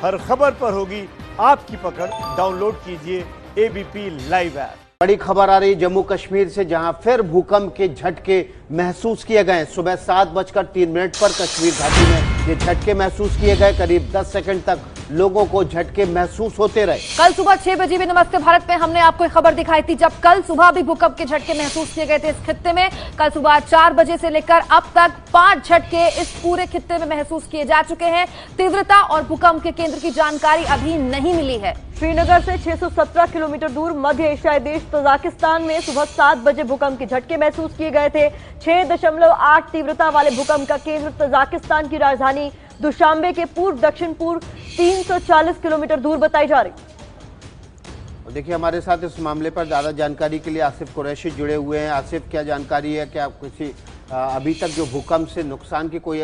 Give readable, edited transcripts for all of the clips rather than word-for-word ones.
हर खबर पर होगी आपकी पकड़। डाउनलोड कीजिए एबीपी लाइव ऐप। बड़ी खबर आ रही जम्मू कश्मीर से, जहां फिर भूकंप के झटके महसूस किए गए। सुबह 7:03 पर कश्मीर घाटी में ये झटके महसूस किए गए। करीब 10 सेकंड तक लोगों को झटके महसूस होते रहे। कल सुबह 6 बजे भी नमस्ते भारत में हमने आपको एक खबर दिखाई थी, जब कल सुबह भी भूकंप के झटके महसूस किए गए थे इस खित्ते में। कल सुबह 4 बजे से लेकर अब तक 5 झटके इस पूरे खित्ते में महसूस किए जा चुके हैं। तीव्रता और भूकंप के केंद्र की जानकारी अभी नहीं मिली है। श्रीनगर से 617 किलोमीटर दूर मध्य एशियाई देश तजाकिस्तान में सुबह 7 बजे भूकंप के झटके महसूस किए गए थे। 6.8 तीव्रता वाले भूकंप का केंद्र तजाकिस्तान की राजधानी दुशांबे के पूर्व दक्षिण पूर्व 340 किलोमीटर दूर बताई जा रही। देखिए, हमारे साथ इस मामले पर ज्यादा जानकारी के लिए आसिफ कुरैशी जुड़े हुए हैं। आसिफ, क्या जानकारी है? क्या किसी अभी तक जो भूकंप से नुकसान की कोई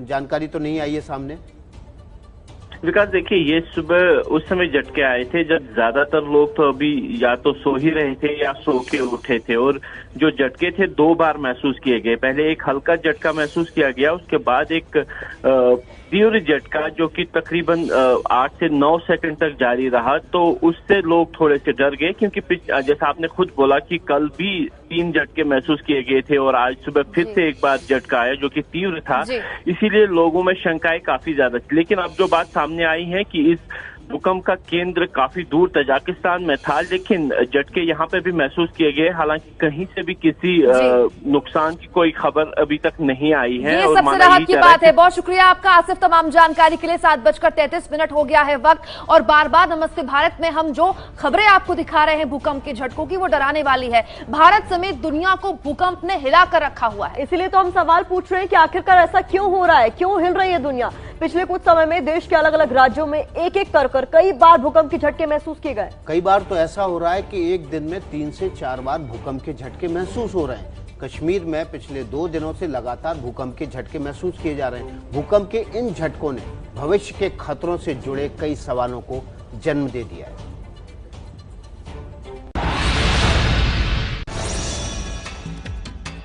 जानकारी तो नहीं आई है सामने? विकास, देखिए, ये सुबह उस समय झटके आए थे जब ज्यादातर लोग तो अभी या तो सो ही रहे थे या सो के उठे थे। और जो झटके थे 2 बार महसूस किए गए। पहले एक हल्का झटका महसूस किया गया, उसके बाद एक तीव्र झटका जो कि तकरीबन 8 से 9 सेकंड तक जारी रहा। तो उससे लोग थोड़े से डर गए, क्योंकि जैसा आपने खुद बोला कि कल भी 3 झटके महसूस किए गए थे और आज सुबह फिर से एक बार झटका आया जो कि तीव्र था। इसीलिए लोगों में शंकाएं काफी ज्यादा थी। लेकिन अब जो बात सामने आई है कि इस भूकंप का केंद्र काफी दूर तजाकिस्तान में था, लेकिन झटके यहाँ पे भी महसूस किए गए। हालांकि कहीं से भी किसी नुकसान की कोई खबर अभी तक नहीं आई है। ये सबसे राहत की बात है। बहुत शुक्रिया आपका आसिफ, तमाम जानकारी के लिए। 7:33 हो गया है वक्त, और बार बार नमस्ते भारत में हम जो खबरें आपको दिखा रहे हैं भूकंप के झटकों की, वो डराने वाली है। भारत समेत दुनिया को भूकंप ने हिला कर रखा हुआ है। इसीलिए तो हम सवाल पूछ रहे हैं कि आखिरकार ऐसा क्यों हो रहा है, क्यों हिल रही है दुनिया। पिछले कुछ समय में देश के अलग अलग राज्यों में एक एक कर कई बार भूकंप के झटके महसूस किए गए। कई बार तो ऐसा हो रहा है कि एक दिन में 3 से 4 बार भूकंप के झटके महसूस हो रहे हैं। कश्मीर में पिछले 2 दिनों से लगातार भूकंप के झटके महसूस किए जा रहे हैं। भूकंप के इन झटकों ने भविष्य के खतरों से जुड़े कई सवालों को जन्म दे दिया है।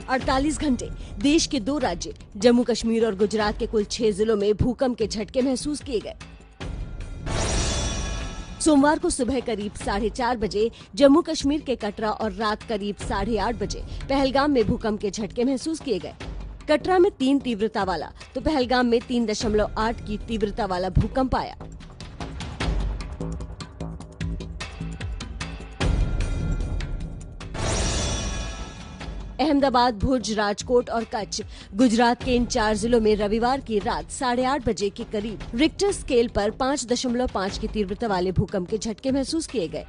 48 घंटे देश के 2 राज्य जम्मू कश्मीर और गुजरात के कुल 6 जिलों में भूकंप के झटके महसूस किए गए। सोमवार को सुबह करीब 4:30 बजे जम्मू कश्मीर के कटरा और रात करीब 8:30 बजे पहलगाम में भूकंप के झटके महसूस किए गए। कटरा में 3 तीव्रता वाला तो पहलगाम में 3.8 की तीव्रता वाला भूकंप आया। अहमदाबाद, भुज, राजकोट और कच्छ गुजरात के इन 4 जिलों में रविवार की रात 8:30 बजे के करीब रिक्टर स्केल पर 5.5 की तीव्रता वाले भूकंप के झटके महसूस किए गए।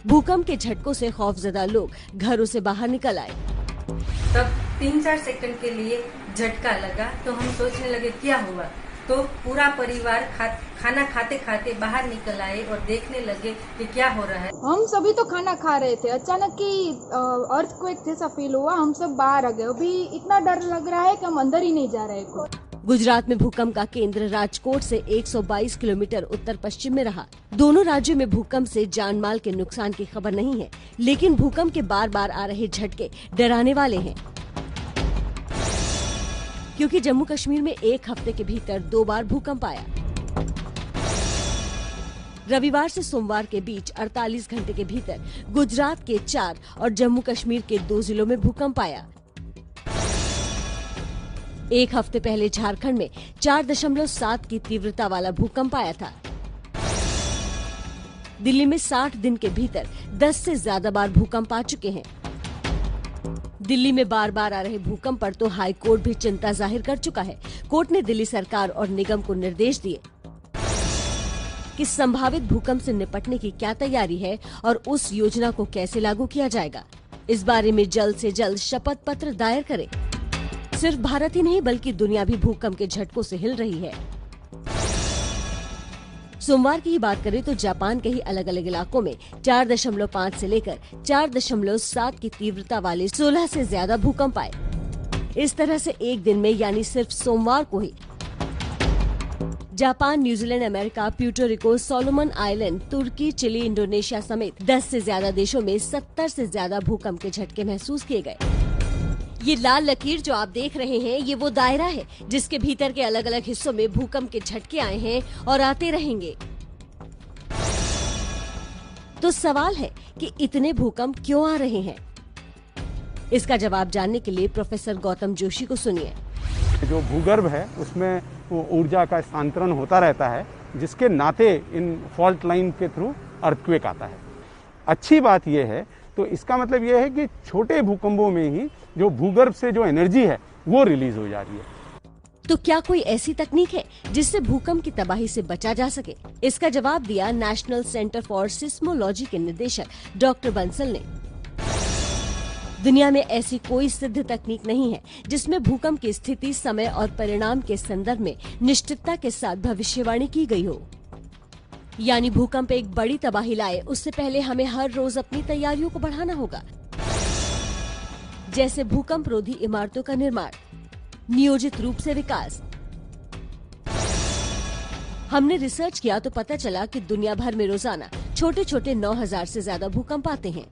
भूकंप के झटकों से खौफजदा लोग घरों से बाहर निकल आए। तब 3-4 सेकंड के लिए झटका लगा तो हम सोचने लगे क्या हुआ, तो पूरा परिवार खाना खाते खाते बाहर निकल आए और देखने लगे कि क्या हो रहा है। हम सभी तो खाना खा रहे थे, अचानक ही अर्थक्वेक जैसा फील हुआ। हम सब बाहर आ गए। अभी इतना डर लग रहा है कि हम अंदर ही नहीं जा रहे हैं। गुजरात में भूकंप का केंद्र राजकोट से 122 किलोमीटर उत्तर पश्चिम में रहा। दोनों राज्यों में भूकंप से जान माल के नुकसान की खबर नहीं है, लेकिन भूकंप के बार बार आ रहे झटके डराने वाले हैं, क्योंकि जम्मू कश्मीर में एक हफ्ते के भीतर 2 बार भूकंप आया। रविवार से सोमवार के बीच 48 घंटे के भीतर गुजरात के 4 और जम्मू कश्मीर के 2 जिलों में भूकंप आया। एक हफ्ते पहले झारखंड में 4.7 की तीव्रता वाला भूकंप आया था। दिल्ली में 60 दिन के भीतर 10 से ज्यादा बार भूकंप आ चुके हैं। दिल्ली में बार बार आ रहे भूकंप पर तो हाई कोर्ट भी चिंता जाहिर कर चुका है। कोर्ट ने दिल्ली सरकार और निगम को निर्देश दिए कि संभावित भूकंप से निपटने की क्या तैयारी है और उस योजना को कैसे लागू किया जाएगा। इस बारे में जल्द से जल्द शपथ पत्र दायर करें। सिर्फ भारत ही नहीं बल्कि दुनिया भी भूकंप के झटकों से हिल रही है। सोमवार की ही बात करें तो जापान के ही अलग अलग इलाकों में 4.5 से लेकर 4.7 की तीव्रता वाले 16 से ज्यादा भूकंप आए। इस तरह से एक दिन में यानी सिर्फ सोमवार को ही Japan, New Zealand, America, Puerto Rico, Solomon Island, तुर्की, चिली, इंडोनेशिया समेत 10 से ज्यादा देशों में 70 से ज्यादा भूकंप के झटके महसूस किए गए। ये लाल लकीर जो आप देख रहे हैं, ये वो दायरा है जिसके भीतर के अलग अलग हिस्सों में भूकंप के झटके आए हैं और आते रहेंगे। तो सवाल है कि इतने भूकंप क्यों आ रहे हैं? इसका जवाब जानने के लिए प्रोफेसर गौतम जोशी को सुनिए। जो भूगर्भ है उसमें वो ऊर्जा का स्थानांतरण होता रहता है, जिसके नाते इन फॉल्ट लाइन के थ्रू अर्थक्वेक आता है। अच्छी बात यह है, तो इसका मतलब यह है कि छोटे भूकंपों में ही जो भूगर्भ से जो एनर्जी है वो रिलीज हो जा रही है। तो क्या कोई ऐसी तकनीक है जिससे भूकंप की तबाही से बचा जा सके? इसका जवाब दिया नेशनल सेंटर फॉर सिस्मोलॉजी के निदेशक डॉक्टर बंसल ने। दुनिया में ऐसी कोई सिद्ध तकनीक नहीं है जिसमें भूकंप की स्थिति, समय और परिणाम के संदर्भ में निश्चितता के साथ भविष्यवाणी की गई हो। यानी भूकंप एक बड़ी तबाही लाए उससे पहले हमें हर रोज अपनी तैयारियों को बढ़ाना होगा, जैसे भूकंप रोधी इमारतों का निर्माण, नियोजित रूप से विकास। हमने रिसर्च किया तो पता चला कि दुनिया भर में रोजाना छोटे छोटे 9000 से ज्यादा भूकंप आते हैं।